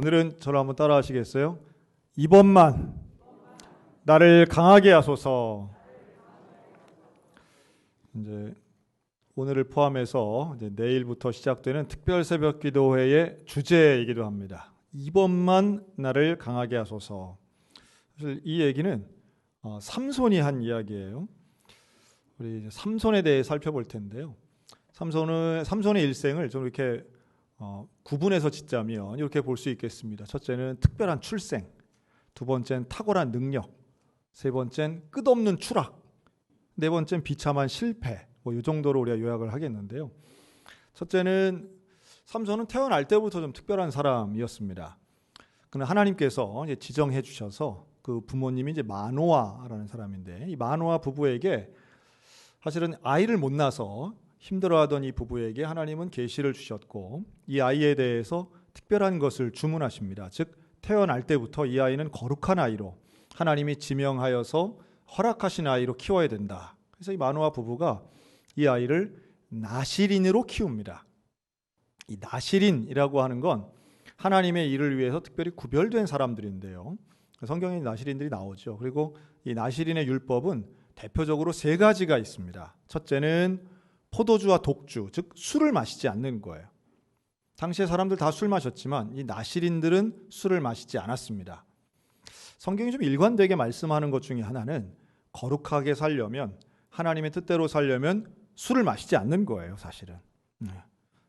오늘은 저를 한번 따라 하시겠어요? 이번만 나를 강하게 하소서. 이제 오늘을 포함해서 이제 내일부터 시작되는 특별 새벽 기도회의 주제이기도 합니다. 이번만 나를 강하게 하소서. 사실 이 얘기는 삼손이 한 이야기예요. 우리 삼손에 대해 살펴볼 텐데요. 삼손의 일생을 좀 이렇게 구분해서 짓자면 이렇게 볼 수 있겠습니다. 첫째는 특별한 출생, 두 번째는 탁월한 능력, 세 번째는 끝없는 추락, 네 번째는 비참한 실패. 이 정도로 우리가 요약을 하겠는데요. 첫째는 삼손은 태어날 때부터 좀 특별한 사람이었습니다. 그는 하나님께서 이제 지정해 주셔서 그 부모님이 이제 마노아라는 사람인데, 이 마노아 부부에게 사실은 아이를 못 낳아서 힘들어하던 이 부부에게 하나님은 계시를 주셨고, 이 아이에 대해서 특별한 것을 주문하십니다. 즉 태어날 때부터 이 아이는 거룩한 아이로 하나님이 지명하여서 허락하신 아이로 키워야 된다. 그래서 이 마노아 부부가 이 아이를 나시린으로 키웁니다. 이 나시린이라고 하는 건 하나님의 일을 위해서 특별히 구별된 사람들인데요. 성경에 나시린들이 나오죠. 그리고 이 나시린의 율법은 대표적으로 세 가지가 있습니다. 첫째는 포도주와 독주, 즉 술을 마시지 않는 거예요. 당시에 사람들 다 술 마셨지만 이 나시린들은 술을 마시지 않았습니다. 성경이 좀 일관되게 말씀하는 것 중에 하나는 거룩하게 살려면, 하나님의 뜻대로 살려면 술을 마시지 않는 거예요, 사실은.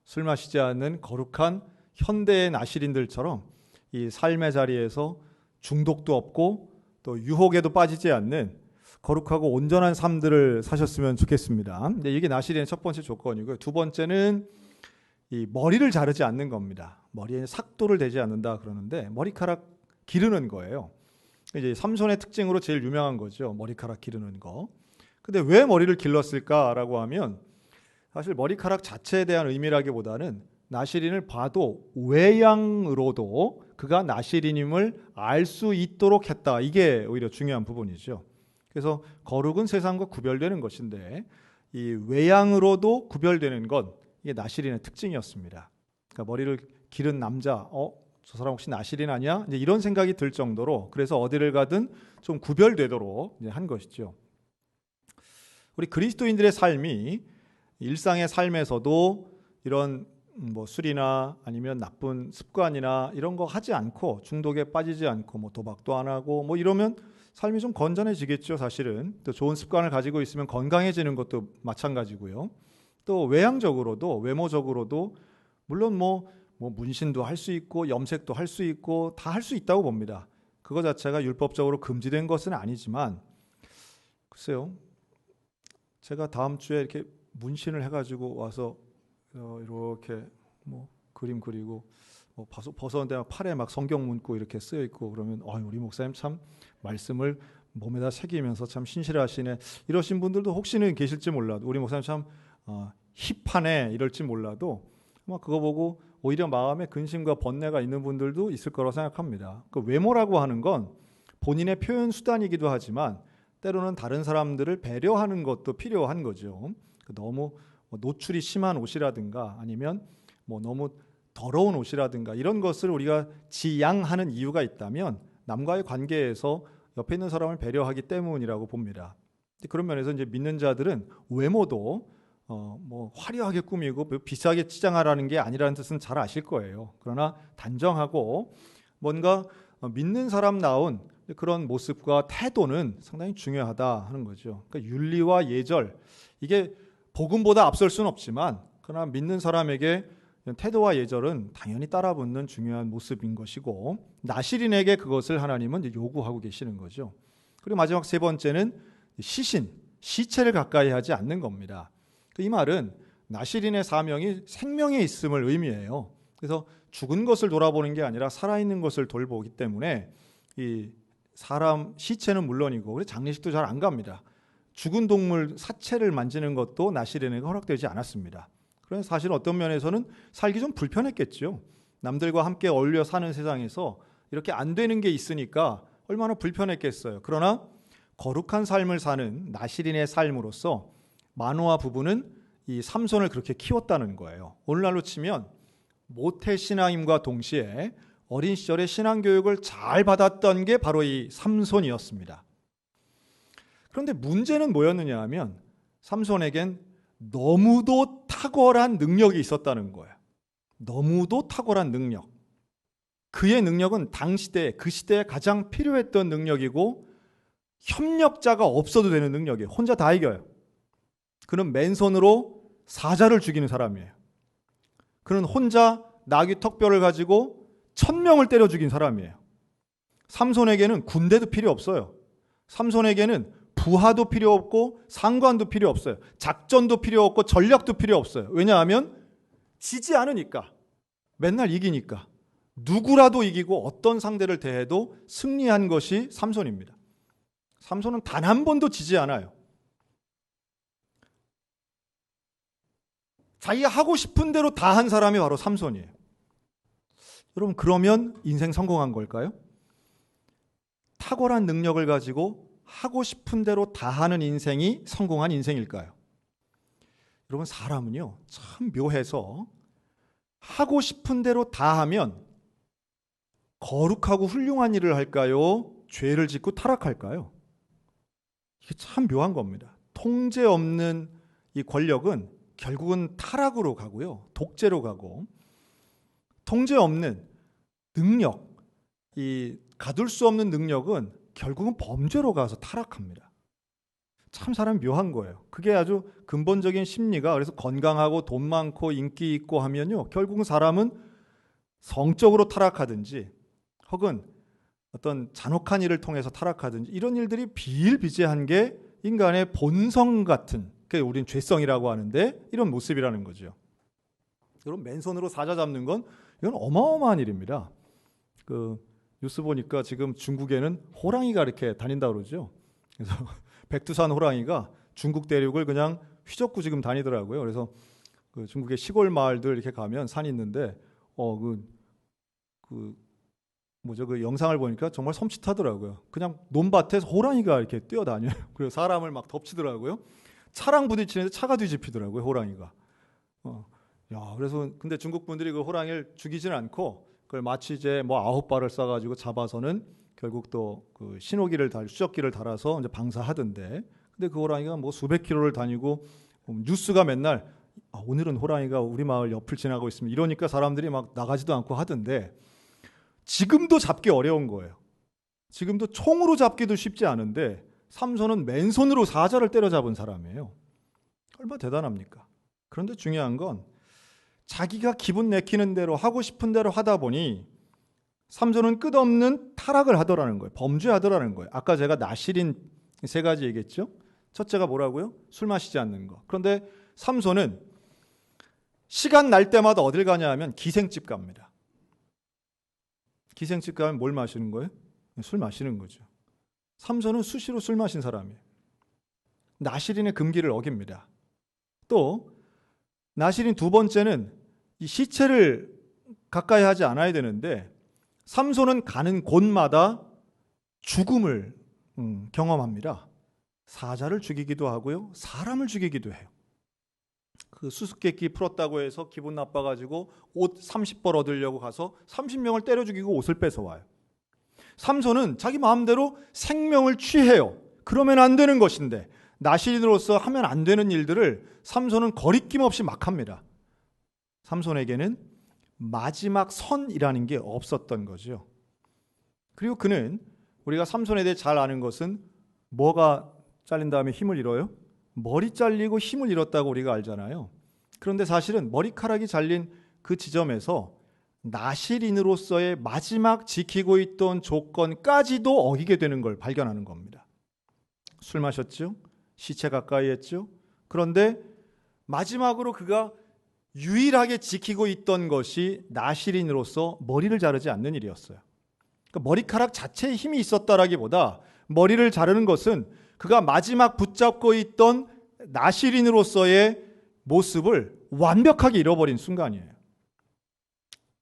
술 마시지 않는 거룩한 현대의 나시린들처럼 이 삶의 자리에서 중독도 없고 또 유혹에도 빠지지 않는 거룩하고 온전한 삶들을 사셨으면 좋겠습니다. 근데 이게 나시린의 첫 번째 조건이고요. 두 번째는 이 머리를 자르지 않는 겁니다. 머리에 삭도를 대지 않는다 그러는데 머리카락 기르는 거예요. 이제 삼손의 특징으로 제일 유명한 거죠. 머리카락 기르는 거. 근데 왜 머리를 길렀을까라고 하면 사실 머리카락 자체에 대한 의미라기보다는 나시린을 봐도 외양으로도 그가 나시린임을 알 수 있도록 했다. 이게 오히려 중요한 부분이죠. 그래서 거룩은 세상과 구별되는 것인데 이 외양으로도 구별되는 건 이게 나시린의 특징이었습니다. 그러니까 머리를 기른 남자, 저 사람 혹시 나시린 아니야? 이제 이런 생각이 들 정도로, 그래서 어디를 가든 좀 구별되도록 이제 한 것이죠. 우리 그리스도인들의 삶이 일상의 삶에서도 이런 술이나 아니면 나쁜 습관이나 이런 거 하지 않고 중독에 빠지지 않고 도박도 안 하고 이러면 삶이 좀 건전해지겠죠. 사실은 또 좋은 습관을 가지고 있으면 건강해지는 것도 마찬가지고요. 또 외향적으로도, 외모적으로도 물론 문신도 할 수 있고 염색도 할 수 있고 다 할 수 있다고 봅니다. 그거 자체가 율법적으로 금지된 것은 아니지만, 글쎄요, 제가 다음 주에 이렇게 문신을 해가지고 와서 이렇게 그림 그리고 벗었는데 팔에 막 성경 문구 이렇게 쓰여 있고 그러면 우리 목사님 참 말씀을 몸에다 새기면서 참 신실하시네, 이러신 분들도 혹시는 계실지 몰라도, 우리 목사님 참 힙하네 이럴지 몰라도 그거 보고 오히려 마음에 근심과 번뇌가 있는 분들도 있을 거라고 생각합니다. 그 외모라고 하는 건 본인의 표현 수단이기도 하지만 때로는 다른 사람들을 배려하는 것도 필요한 거죠. 너무 노출이 심한 옷이라든가 아니면 너무 더러운 옷이라든가 이런 것을 우리가 지양하는 이유가 있다면 남과의 관계에서 옆에 있는 사람을 배려하기 때문이라고 봅니다. 그런 면에서 이제 믿는 자들은 외모도 화려하게 꾸미고 비싸게 치장하라는 게 아니라는 뜻은 잘 아실 거예요. 그러나 단정하고 뭔가 믿는 사람 나온 그런 모습과 태도는 상당히 중요하다 하는 거죠. 그러니까 윤리와 예절, 이게 복음보다 앞설 수는 없지만 그러나 믿는 사람에게 태도와 예절은 당연히 따라붙는 중요한 모습인 것이고, 나시린에게 그것을 하나님은 이제 요구하고 계시는 거죠. 그리고 마지막 세 번째는 시체를 가까이 하지 않는 겁니다. 이 말은 나시린의 사명이 생명에 있음을 의미해요. 그래서 죽은 것을 돌아보는 게 아니라 살아있는 것을 돌보기 때문에 이 사람 시체는 물론이고 그래서 장례식도 잘 안 갑니다. 죽은 동물 사체를 만지는 것도 나시린에게 허락되지 않았습니다. 그래서 사실 어떤 면에서는 살기 좀 불편했겠죠. 남들과 함께 어울려 사는 세상에서 이렇게 안 되는 게 있으니까 얼마나 불편했겠어요. 그러나 거룩한 삶을 사는 나시린의 삶으로서 마노아 부부는 이 삼손을 그렇게 키웠다는 거예요. 오늘날로 치면 모태신앙임과 동시에 어린 시절에 신앙교육을 잘 받았던 게 바로 이 삼손이었습니다. 그런데 문제는 뭐였느냐 하면 삼손에겐 너무도 탁월한 능력이 있었다는 거예요. 너무도 탁월한 능력. 그의 능력은 그 시대에 가장 필요했던 능력이고 협력자가 없어도 되는 능력이에요. 혼자 다 이겨요. 그는 맨손으로 사자를 죽이는 사람이에요. 그는 혼자 나귀 턱뼈를 가지고 1000명을 때려 죽인 사람이에요. 삼손에게는 군대도 필요 없어요. 삼손에게는 부하도 필요 없고 상관도 필요 없어요. 작전도 필요 없고 전략도 필요 없어요. 왜냐하면 지지 않으니까. 맨날 이기니까. 누구라도 이기고 어떤 상대를 대해도 승리한 것이 삼손입니다. 삼손은 단 한 번도 지지 않아요. 자기가 하고 싶은 대로 다 한 사람이 바로 삼손이에요. 여러분, 그러면 인생 성공한 걸까요? 탁월한 능력을 가지고 하고 싶은 대로 다 하는 인생이 성공한 인생일까요? 여러분, 사람은요 참 묘해서 하고 싶은 대로 다 하면 거룩하고 훌륭한 일을 할까요? 죄를 짓고 타락할까요? 이게 참 묘한 겁니다. 통제 없는 이 권력은 결국은 타락으로 가고요. 독재로 가고, 통제 없는 능력, 이 가둘 수 없는 능력은 결국은 범죄로 가서 타락합니다. 참 사람이 묘한 거예요. 그게 아주 근본적인 심리가, 그래서 건강하고 돈 많고 인기 있고 하면요, 결국은 사람은 성적으로 타락하든지 혹은 어떤 잔혹한 일을 통해서 타락하든지 이런 일들이 비일비재한 게 인간의 본성 같은, 그게 우리는 죄성이라고 하는데 이런 모습이라는 거죠. 여러분, 맨손으로 사자 잡는 건 이건 어마어마한 일입니다. 뉴스 보니까 지금 중국에는 호랑이가 이렇게 다닌다고 그러죠. 그래서 백두산 호랑이가 중국 대륙을 그냥 휘젓고 지금 다니더라고요. 그래서 중국의 시골 마을들 이렇게 가면 산이 있는데 그 영상을 보니까 정말 섬찟하더라고요. 그냥 논밭에서 호랑이가 이렇게 뛰어다녀요. 그리고 사람을 막 덮치더라고요. 차랑 부딪히는데 차가 뒤집히더라고요, 호랑이가. 그래서 근데 중국 분들이 그 호랑이를 죽이지는 않고 그걸 마치 이제 9발을 쏴가지고 잡아서는 결국 또 그 수적기를 달아서 이제 방사하던데. 근데 그 호랑이가 수백 킬로를 다니고 뉴스가 맨날 오늘은 호랑이가 우리 마을 옆을 지나가고 있습니다. 이러니까 사람들이 막 나가지도 않고 하던데, 지금도 잡기 어려운 거예요. 지금도 총으로 잡기도 쉽지 않은데 삼손은 맨손으로 사자를 때려잡은 사람이에요. 얼마나 대단합니까? 그런데 중요한 건 자기가 기분 내키는 대로 하고 싶은 대로 하다 보니 삼손은 끝없는 타락을 하더라는 거예요. 범죄하더라는 거예요. 아까 제가 나실인 3가지 얘기했죠. 첫째가 뭐라고요? 술 마시지 않는 거. 그런데 삼손은 시간 날 때마다 어딜 가냐 하면 기생집 갑니다. 기생집 가면 뭘 마시는 거예요? 술 마시는 거죠. 삼손은 수시로 술 마신 사람이에요. 나실인의 금기를 어깁니다. 또 나실인 2번째는 이 시체를 가까이 하지 않아야 되는데 삼손은 가는 곳마다 죽음을 경험합니다. 사자를 죽이기도 하고요, 사람을 죽이기도 해요. 그 수수께끼 풀었다고 해서 기분 나빠가지고 옷 30벌 얻으려고 가서 30명을 때려 죽이고 옷을 뺏어와요. 삼손은 자기 마음대로 생명을 취해요. 그러면 안 되는 것인데, 나실인으로서 하면 안 되는 일들을 삼손은 거리낌 없이 막 합니다. 삼손에게는 마지막 선이라는 게 없었던 거죠. 그리고 그는, 우리가 삼손에 대해 잘 아는 것은 뭐가 잘린 다음에 힘을 잃어요? 머리 잘리고 힘을 잃었다고 우리가 알잖아요. 그런데 사실은 머리카락이 잘린 그 지점에서 나실인으로서의 마지막 지키고 있던 조건까지도 어기게 되는 걸 발견하는 겁니다. 술 마셨죠? 시체 가까이 했죠? 그런데 마지막으로 그가 유일하게 지키고 있던 것이 나실인으로서 머리를 자르지 않는 일이었어요. 그러니까 머리카락 자체에 힘이 있었다라기보다 머리를 자르는 것은 그가 마지막 붙잡고 있던 나실인으로서의 모습을 완벽하게 잃어버린 순간이에요.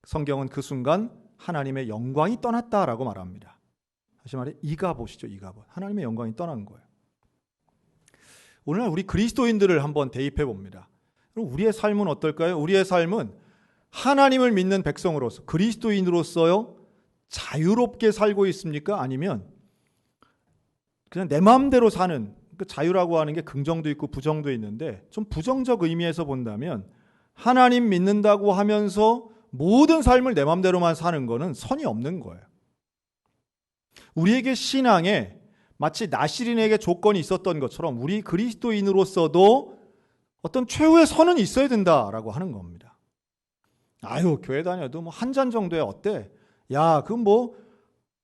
성경은 그 순간 하나님의 영광이 떠났다라고 말합니다. 다시 말해 이가봇이죠. 이가봇. 하나님의 영광이 떠난 거예요. 오늘날 우리 그리스도인들을 한번 대입해 봅니다. 우리의 삶은 어떨까요? 우리의 삶은 하나님을 믿는 백성으로서, 그리스도인으로서요, 자유롭게 살고 있습니까? 아니면 그냥 내 마음대로 사는, 그 자유라고 하는 게 긍정도 있고 부정도 있는데 좀 부정적 의미에서 본다면 하나님 믿는다고 하면서 모든 삶을 내 마음대로만 사는 거는 선이 없는 거예요. 우리에게 신앙에 마치 나시린에게 조건이 있었던 것처럼 우리 그리스도인으로서도 어떤 최후의 선은 있어야 된다라고 하는 겁니다. 아유, 교회 다녀도 뭐 한 잔 정도야 어때? 야, 그럼 뭐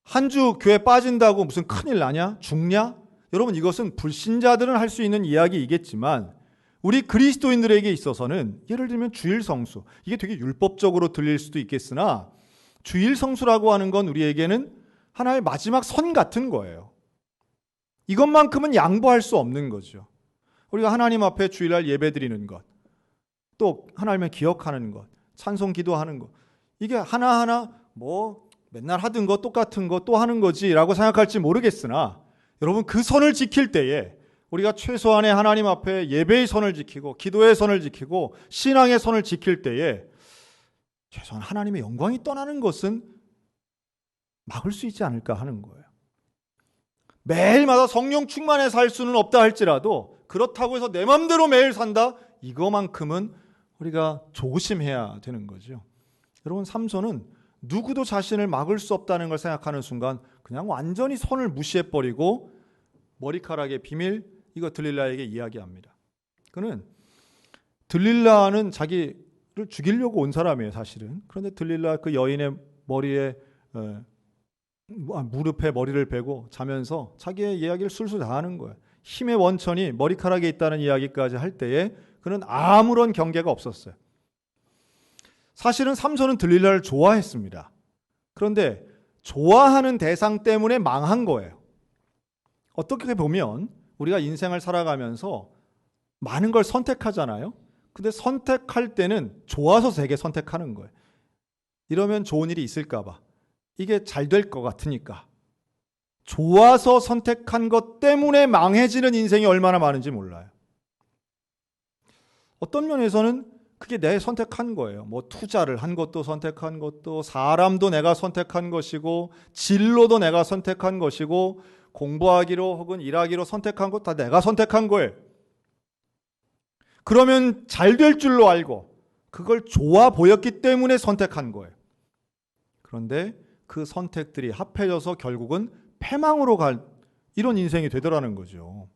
한 주 교회 빠진다고 무슨 큰일 나냐? 죽냐? 여러분, 이것은 불신자들은 할 수 있는 이야기이겠지만 우리 그리스도인들에게 있어서는 예를 들면 주일 성수, 이게 되게 율법적으로 들릴 수도 있겠으나 주일 성수라고 하는 건 우리에게는 하나의 마지막 선 같은 거예요. 이것만큼은 양보할 수 없는 거죠. 우리가 하나님 앞에 주일날 예배드리는 것, 또 하나님을 기억하는 것, 찬송 기도하는 것, 이게 하나하나 뭐 맨날 하던 거 똑같은 거 또 하는 거지라고 생각할지 모르겠으나 여러분, 그 선을 지킬 때에 우리가 최소한의 하나님 앞에 예배의 선을 지키고 기도의 선을 지키고 신앙의 선을 지킬 때에 최소한 하나님의 영광이 떠나는 것은 막을 수 있지 않을까 하는 거예요. 매일마다 성령 충만해 살 수는 없다 할지라도 그렇다고 해서 내 맘대로 매일 산다? 이거만큼은 우리가 조심해야 되는 거죠. 여러분, 삼손은 누구도 자신을 막을 수 없다는 걸 생각하는 순간 그냥 완전히 선을 무시해버리고 머리카락의 비밀, 이거 들릴라에게 이야기합니다. 그는 들릴라는 자기를 죽이려고 온 사람이에요, 사실은. 그런데 들릴라 그 여인의 머리에 무릎에 머리를 베고 자면서 자기의 이야기를 술술 다 하는 거예요. 힘의 원천이 머리카락에 있다는 이야기까지 할 때에 그는 아무런 경계가 없었어요. 사실은 삼손은 들릴라를 좋아했습니다. 그런데 좋아하는 대상 때문에 망한 거예요. 어떻게 보면 우리가 인생을 살아가면서 많은 걸 선택하잖아요. 근데 선택할 때는 좋아서 되게 선택하는 거예요. 이러면 좋은 일이 있을까 봐. 이게 잘 될 것 같으니까. 좋아서 선택한 것 때문에 망해지는 인생이 얼마나 많은지 몰라요. 어떤 면에서는 그게 내 선택한 거예요. 뭐 투자를 한 것도 선택한 것도, 사람도 내가 선택한 것이고, 진로도 내가 선택한 것이고, 공부하기로 혹은 일하기로 선택한 것 다 내가 선택한 거예요. 그러면 잘 될 줄로 알고 그걸 좋아 보였기 때문에 선택한 거예요. 그런데 그 선택들이 합해져서 결국은 패망으로 갈 이런 인생이 되더라는 거죠.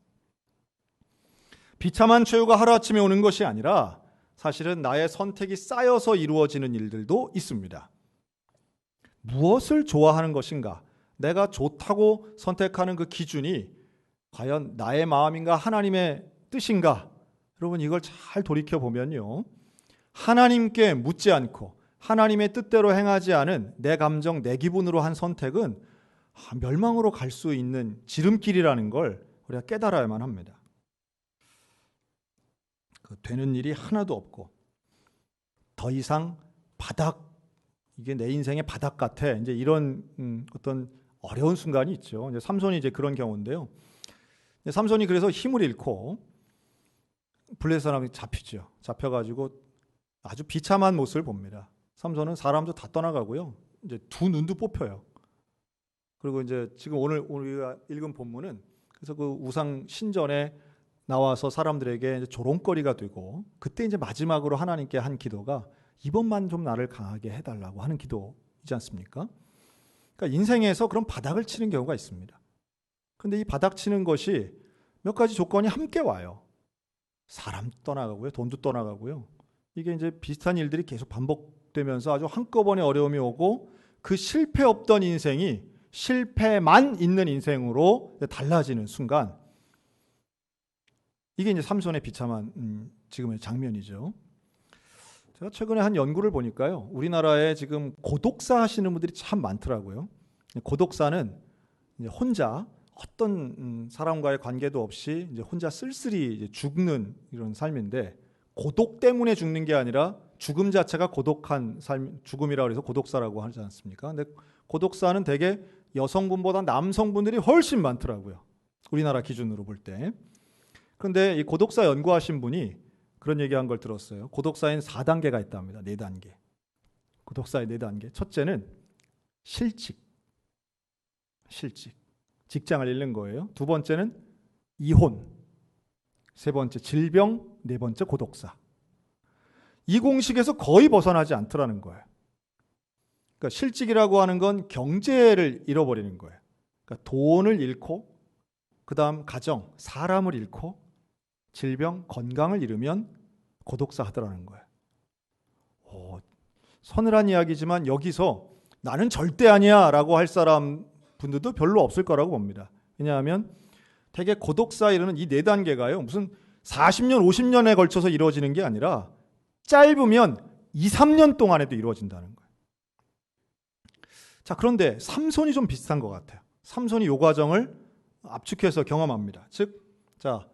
비참한 최후가 하루아침에 오는 것이 아니라 사실은 나의 선택이 쌓여서 이루어지는 일들도 있습니다. 무엇을 좋아하는 것인가? 내가 좋다고 선택하는 그 기준이 과연 나의 마음인가 하나님의 뜻인가? 여러분, 이걸 잘 돌이켜보면요, 하나님께 묻지 않고 하나님의 뜻대로 행하지 않은 내 감정, 내 기분으로 한 선택은 멸망으로 갈 수 있는 지름길이라는 걸 우리가 깨달아야만 합니다. 되는 일이 하나도 없고 더 이상 바닥, 이게 내 인생의 바닥 같아, 이제 이런 어떤 어려운 순간이 있죠. 이제 삼손이 이제 그런 경우인데요. 삼손이 그래서 힘을 잃고 블레셋 사람이 잡히죠. 잡혀가지고 아주 비참한 모습을 봅니다. 삼손은 사람도 다 떠나가고요. 이제 두 눈도 뽑혀요. 그리고 이제 지금 오늘 우리가 읽은 본문은 그래서 그 우상 신전에 나와서 사람들에게 이제 조롱거리가 되고, 그때 이제 마지막으로 하나님께 한 기도가 이번만 좀 나를 강하게 해달라고 하는 기도이지 않습니까? 그러니까 인생에서 그런 바닥을 치는 경우가 있습니다. 그런데 이 바닥 치는 것이 몇 가지 조건이 함께 와요. 사람도 떠나가고요, 돈도 떠나가고요. 이게 이제 비슷한 일들이 계속 반복되면서 아주 한꺼번에 어려움이 오고 그 실패 없던 인생이 실패만 있는 인생으로 달라지는 순간, 이게 이제 삼손의 비참한 지금의 장면이죠. 제가 최근에 한 연구를 보니까요, 우리나라에 지금 고독사 하시는 분들이 참 많더라고요. 고독사는 이제 혼자 어떤 사람과의 관계도 없이 이제 혼자 쓸쓸히 이제 죽는 이런 삶인데, 고독 때문에 죽는 게 아니라 죽음 자체가 고독한 삶, 죽음이라고 해서 고독사라고 하지 않습니까? 근데 고독사는 대개 여성분보다 남성분들이 훨씬 많더라고요. 우리나라 기준으로 볼 때. 그런데 이 고독사 연구하신 분이 그런 얘기한 걸 들었어요. 고독사에는 4단계가 있답니다. 4단계. 고독사의 4단계. 첫째는 실직. 직장을 잃는 거예요. 두 번째는 이혼. 세 번째 질병. 네 번째 고독사. 이 공식에서 거의 벗어나지 않더라는 거예요. 그러니까 실직이라고 하는 건 경제를 잃어버리는 거예요. 그러니까 돈을 잃고, 그 다음 가정, 사람을 잃고, 질병, 건강을 잃으면 고독사 하더라는 거예요. 서늘한 이야기지만 여기서 나는 절대 아니야 라고 할 사람 분들도 별로 없을 거라고 봅니다. 왜냐하면 되게 고독사 이르는 이 네 단계가요, 무슨 40년, 50년에 걸쳐서 이루어지는 게 아니라 짧으면 2, 3년 동안에도 이루어진다는 거예요. 자, 그런데 삼손이 좀 비슷한 것 같아요. 삼손이 이 과정을 압축해서 경험합니다. 즉, 자,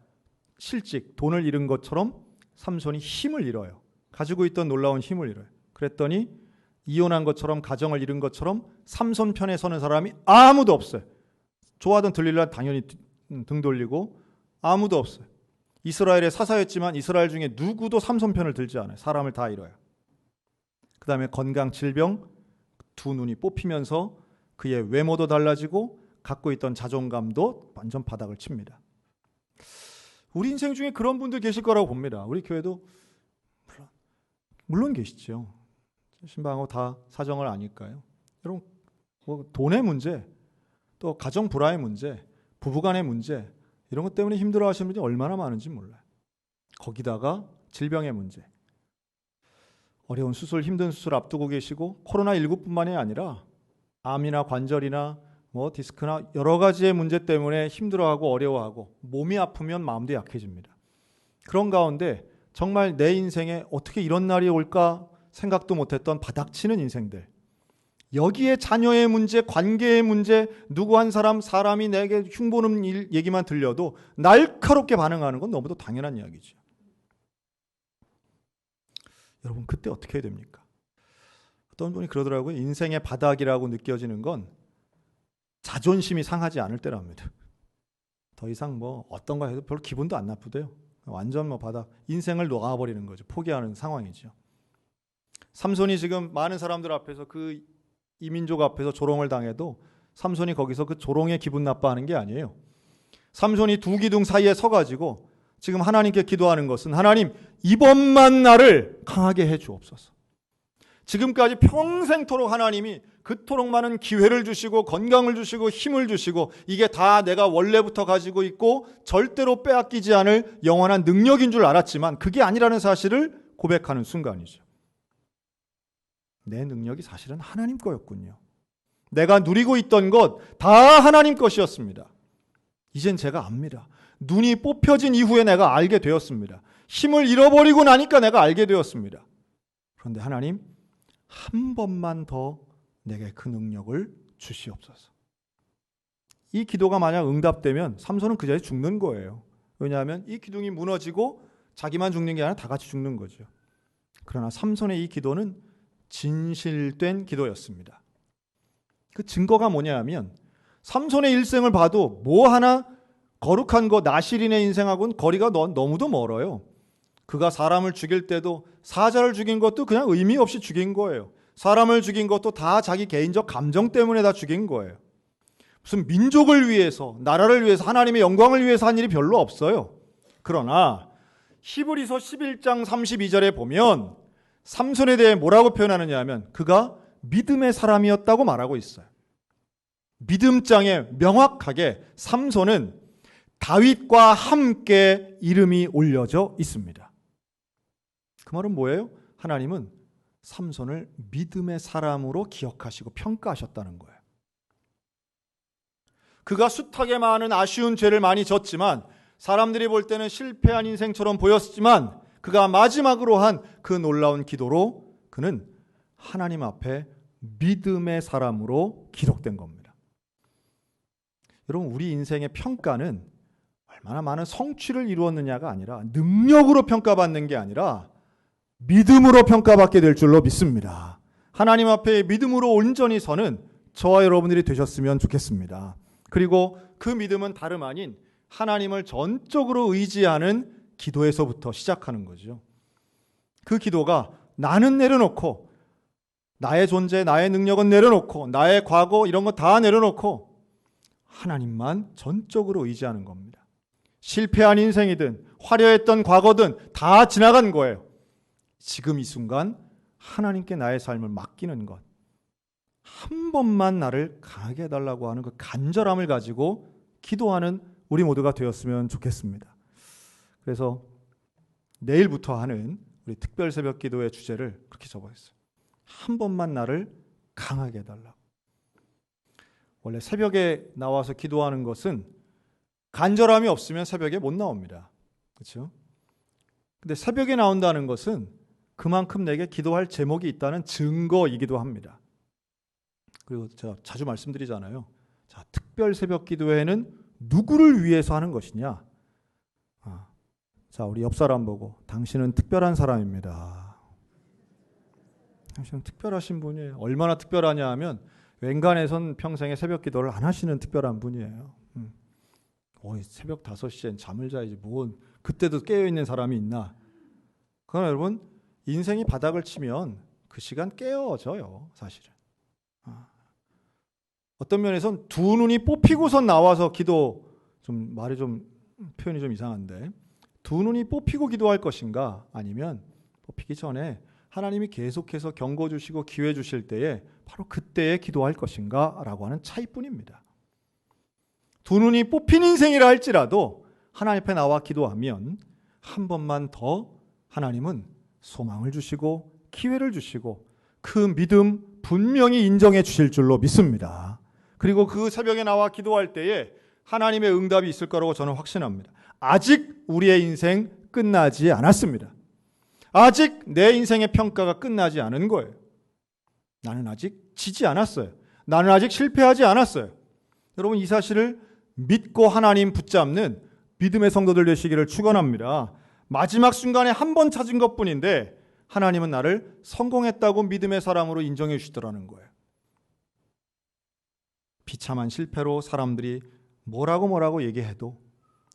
실직, 돈을 잃은 것처럼 삼손이 힘을 잃어요. 가지고 있던 놀라운 힘을 잃어요. 그랬더니 이혼한 것처럼, 가정을 잃은 것처럼 삼손 편에 서는 사람이 아무도 없어요. 좋아하던 들릴라 당연히 등 돌리고 아무도 없어요. 이스라엘의 사사였지만 이스라엘 중에 누구도 삼손 편을 들지 않아요. 사람을 다 잃어요. 그 다음에 건강, 질병, 두 눈이 뽑히면서 그의 외모도 달라지고 갖고 있던 자존감도 완전 바닥을 칩니다. 우리 인생 중에 그런 분들 계실 거라고 봅니다. 우리 교회도 물론 계시죠. 신방하고 다 사정을 아니까요. 여러분, 뭐 돈의 문제, 또 가정 불화의 문제, 부부간의 문제, 이런 것 때문에 힘들어하시는 분이 얼마나 많은지 몰라요. 거기다가 질병의 문제, 어려운 수술, 힘든 수술 앞두고 계시고, 코로나19뿐만이 아니라 암이나 관절이나 뭐 디스크나 여러 가지의 문제 때문에 힘들어하고 어려워하고 몸이 아프면 마음도 약해집니다. 그런 가운데 정말 내 인생에 어떻게 이런 날이 올까 생각도 못했던 바닥치는 인생들, 여기에 자녀의 문제, 관계의 문제, 누구 한 사람이 내게 흉보는 일 얘기만 들려도 날카롭게 반응하는 건 너무도 당연한 이야기죠. 여러분, 그때 어떻게 해야 됩니까? 어떤 분이 그러더라고요. 인생의 바닥이라고 느껴지는 건 자존심이 상하지 않을 때랍니다. 더 이상 뭐 어떤가 해도 별로 기분도 안 나쁘대요. 완전 뭐 바닥, 인생을 놓아버리는 거죠. 포기하는 상황이죠. 삼손이 지금 많은 사람들 앞에서 그 이민족 앞에서 조롱을 당해도 삼손이 거기서 그 조롱에 기분 나빠하는 게 아니에요. 삼손이 두 기둥 사이에 서가지고 지금 하나님께 기도하는 것은, 하나님, 이번만 나를 강하게 해 주옵소서. 지금까지 평생토록 하나님이 그토록 많은 기회를 주시고 건강을 주시고 힘을 주시고 이게 다 내가 원래부터 가지고 있고 절대로 빼앗기지 않을 영원한 능력인 줄 알았지만 그게 아니라는 사실을 고백하는 순간이죠. 내 능력이 사실은 하나님 거였군요. 내가 누리고 있던 것 다 하나님 것이었습니다. 이젠 제가 압니다. 눈이 뽑혀진 이후에 내가 알게 되었습니다. 힘을 잃어버리고 나니까 내가 알게 되었습니다. 그런데 하나님, 한 번만 더 내게 그 능력을 주시옵소서. 이 기도가 만약 응답되면 삼손은 그 자리에 죽는 거예요. 왜냐하면 이 기둥이 무너지고 자기만 죽는 게 아니라 다 같이 죽는 거죠. 그러나 삼손의 이 기도는 진실된 기도였습니다. 그 증거가 뭐냐 하면 삼손의 일생을 봐도 뭐 하나 거룩한 거, 나실인의 인생하고는 거리가 너무도 멀어요. 그가 사람을 죽일 때도 사자를 죽인 것도 그냥 의미 없이 죽인 거예요. 사람을 죽인 것도 다 자기 개인적 감정 때문에 다 죽인 거예요. 무슨 민족을 위해서, 나라를 위해서, 하나님의 영광을 위해서 한 일이 별로 없어요. 그러나 히브리서 11장 32절에 보면 삼손에 대해 뭐라고 표현하느냐 하면 그가 믿음의 사람이었다고 말하고 있어요. 믿음장에 명확하게 삼손은 다윗과 함께 이름이 올려져 있습니다. 그 말은 뭐예요? 하나님은 삼손을 믿음의 사람으로 기억하시고 평가하셨다는 거예요. 그가 숱하게 많은 아쉬운 죄를 많이 졌지만 사람들이 볼 때는 실패한 인생처럼 보였지만 그가 마지막으로 한 그 놀라운 기도로 그는 하나님 앞에 믿음의 사람으로 기록된 겁니다. 여러분, 우리 인생의 평가는 얼마나 많은 성취를 이루었느냐가 아니라 능력으로 평가받는 게 아니라 믿음으로 평가받게 될 줄로 믿습니다. 하나님 앞에 믿음으로 온전히 서는 저와 여러분들이 되셨으면 좋겠습니다. 그리고 그 믿음은 다름 아닌 하나님을 전적으로 의지하는 기도에서부터 시작하는 거죠. 그 기도가 나는 내려놓고 나의 존재, 나의 능력은 내려놓고 나의 과거 이런 거 다 내려놓고 하나님만 전적으로 의지하는 겁니다. 실패한 인생이든 화려했던 과거든 다 지나간 거예요. 지금 이 순간 하나님께 나의 삶을 맡기는 것. 한 번만 나를 강하게 해달라고 하는 그 간절함을 가지고 기도하는 우리 모두가 되었으면 좋겠습니다. 그래서 내일부터 하는 우리 특별 새벽 기도의 주제를 그렇게 적어있어요. 한 번만 나를 강하게 해달라고. 원래 새벽에 나와서 기도하는 것은 간절함이 없으면 새벽에 못 나옵니다. 그렇죠? 근데 새벽에 나온다는 것은 그만큼 내게 기도할 제목이 있다는 증거이기도 합니다. 그리고 제가 자주 말씀드리잖아요. 자, 특별 새벽 기도회는 누구를 위해서 하는 것이냐? 자, 우리 옆 사람 보고 당신은 특별한 사람입니다. 당신은 특별하신 분이에요. 얼마나 특별하냐 하면 웬간해선 평생에 새벽 기도를 안 하시는 특별한 분이에요. 새벽 5시엔 잠을 자야지 뭐 그때도 깨어있는 사람이 있나. 그러나 여러분 인생이 바닥을 치면 그 시간 깨어져요. 사실은. 어떤 면에선 두 눈이 뽑히고선 나와서 기도, 좀 말이 좀 표현이 좀 이상한데, 두 눈이 뽑히고 기도할 것인가, 아니면 뽑히기 전에 하나님이 계속해서 경고 주시고 기회 주실 때에 바로 그때에 기도할 것인가 라고 하는 차이뿐입니다. 두 눈이 뽑힌 인생이라 할지라도 하나님 앞에 나와 기도하면 한 번만 더 하나님은 소망을 주시고 기회를 주시고 그 믿음 분명히 인정해 주실 줄로 믿습니다. 그리고 그 새벽에 나와 기도할 때에 하나님의 응답이 있을 거라고 저는 확신합니다. 아직 우리의 인생 끝나지 않았습니다. 아직 내 인생의 평가가 끝나지 않은 거예요. 나는 아직 지지 않았어요. 나는 아직 실패하지 않았어요. 여러분 이 사실을 믿고 하나님 붙잡는 믿음의 성도들 되시기를 축원합니다. 마지막 순간에 한 번 찾은 것뿐인데 하나님은 나를 성공했다고 믿음의 사람으로 인정해 주시더라는 거예요. 비참한 실패로 사람들이 뭐라고 얘기해도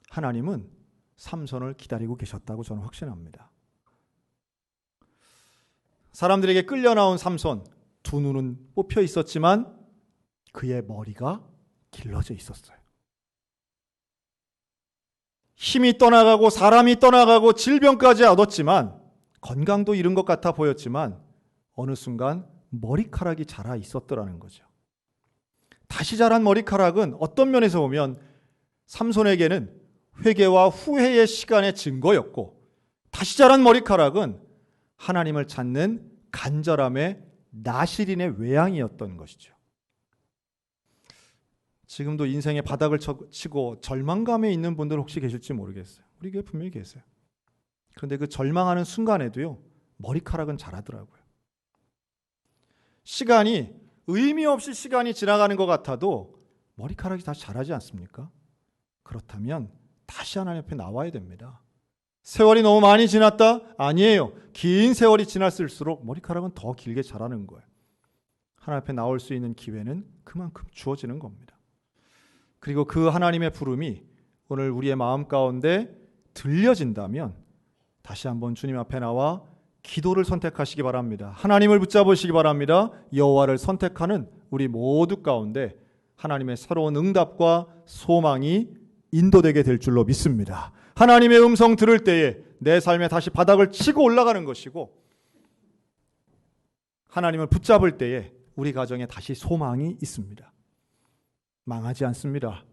하나님은 삼손을 기다리고 계셨다고 저는 확신합니다. 사람들에게 끌려 나온 삼손, 두 눈은 뽑혀 있었지만 그의 머리가 길러져 있었어요. 힘이 떠나가고 사람이 떠나가고 질병까지 얻었지만 건강도 잃은 것 같아 보였지만 어느 순간 머리카락이 자라 있었더라는 거죠. 다시 자란 머리카락은 어떤 면에서 보면 삼손에게는 회개와 후회의 시간의 증거였고, 다시 자란 머리카락은 하나님을 찾는 간절함의 나실인의 외양이었던 것이죠. 지금도 인생의 바닥을 치고 절망감에 있는 분들 혹시 계실지 모르겠어요. 우리 교회 분명히 계세요. 그런데 그 절망하는 순간에도요, 머리카락은 자라더라고요. 시간이 의미 없이 시간이 지나가는 것 같아도 머리카락이 다시 자라지 않습니까? 그렇다면 다시 하나님 앞에 나와야 됩니다. 세월이 너무 많이 지났다? 아니에요. 긴 세월이 지났을수록 머리카락은 더 길게 자라는 거예요. 하나님 앞에 나올 수 있는 기회는 그만큼 주어지는 겁니다. 그리고 그 하나님의 부름이 오늘 우리의 마음 가운데 들려진다면 다시 한번 주님 앞에 나와 기도를 선택하시기 바랍니다. 하나님을 붙잡으시기 바랍니다. 여호와를 선택하는 우리 모두 가운데 하나님의 새로운 응답과 소망이 인도되게 될 줄로 믿습니다. 하나님의 음성 들을 때에 내 삶에 다시 바닥을 치고 올라가는 것이고, 하나님을 붙잡을 때에 우리 가정에 다시 소망이 있습니다. 망하지 않습니다.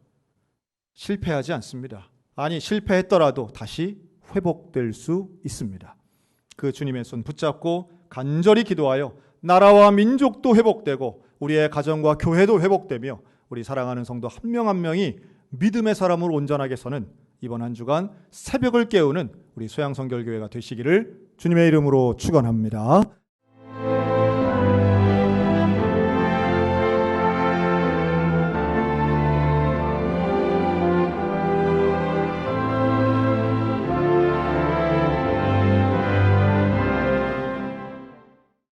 실패하지 않습니다. 아니, 실패했더라도 다시 회복될 수 있습니다. 그 주님의 손 붙잡고 간절히 기도하여 나라와 민족도 회복되고 우리의 가정과 교회도 회복되며 우리 사랑하는 성도 한 명 한 명이 믿음의 사람으로 온전하게 서는 이번 한 주간 새벽을 깨우는 우리 소양성결교회가 되시기를 주님의 이름으로 축원합니다.